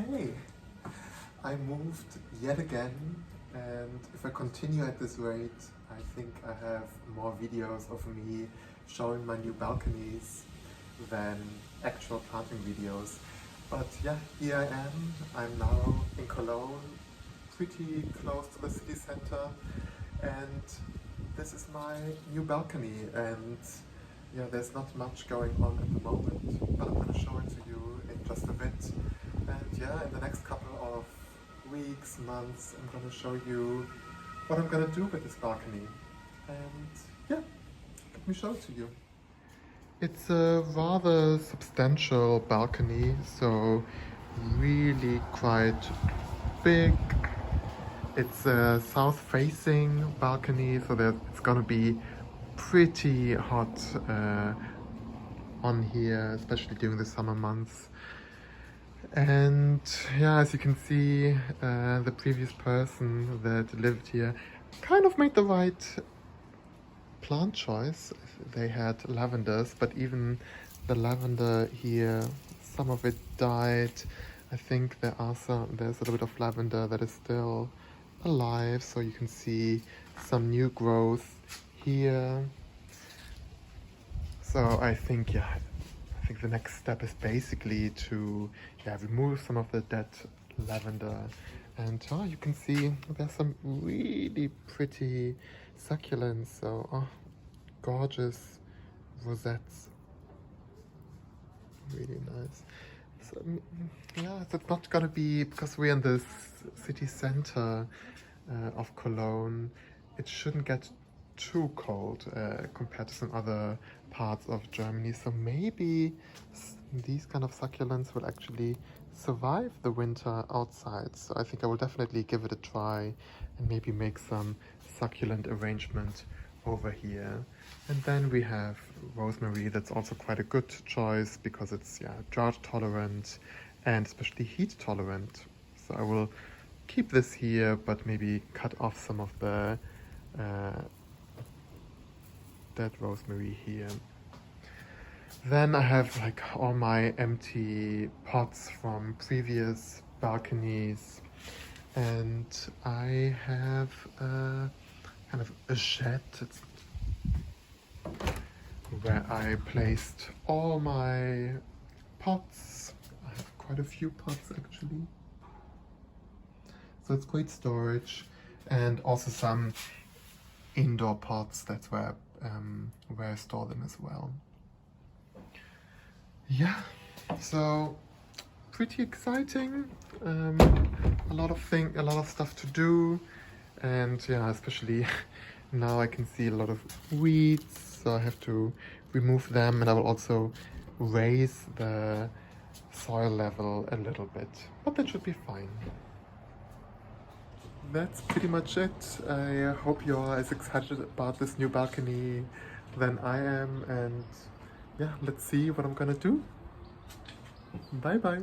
Okay, I moved yet again, and if I continue at this rate, I think I have more videos of me showing my new balconies than actual planting videos. But yeah, here I am. I'm now in Cologne, pretty close to the city center, and this is my new balcony. And yeah, there's not much going on at the moment, but I'm going to show it to you in just a bit. And yeah, in the next couple of weeks, months, I'm going to show you what I'm going to do with this balcony. And yeah, let me show it to you. It's a rather substantial balcony, so really quite big. It's a south-facing balcony, so that it's gonna be pretty hot on here, especially during the summer months. And yeah, as you can see, the previous person that lived here kind of made the right plant choice. They had lavenders, but even the lavender here, some of it died. I think there's a little bit of lavender that is still alive, so you can see some new growth here. So I think the next step is basically to remove some of the dead lavender. And you can see there's some really pretty succulents, so gorgeous rosettes, really nice. So yeah, it's not gonna be, because we're in the city center of Cologne, it shouldn't get too cold compared to some other parts of Germany, so maybe these kind of succulents will actually survive the winter outside. So I think I will definitely give it a try and maybe make some succulent arrangement over here. And then we have rosemary. That's also quite a good choice because it's drought tolerant and especially heat tolerant. So I will keep this here, but maybe cut off some of the dead rosemary here. Then I have like all my empty pots from previous balconies, and I have kind of a shed where I placed all my pots. I have quite a few pots actually, so it's great storage, and also some indoor pots. That's where I store them as well. Yeah, so pretty exciting. A lot of stuff to do, and especially now I can see a lot of weeds, so I have to remove them, and I will also raise the soil level a little bit, but that should be fine. That's pretty much it. I hope you are as excited about this new balcony than I am, and yeah, let's see what I'm gonna do. Bye bye.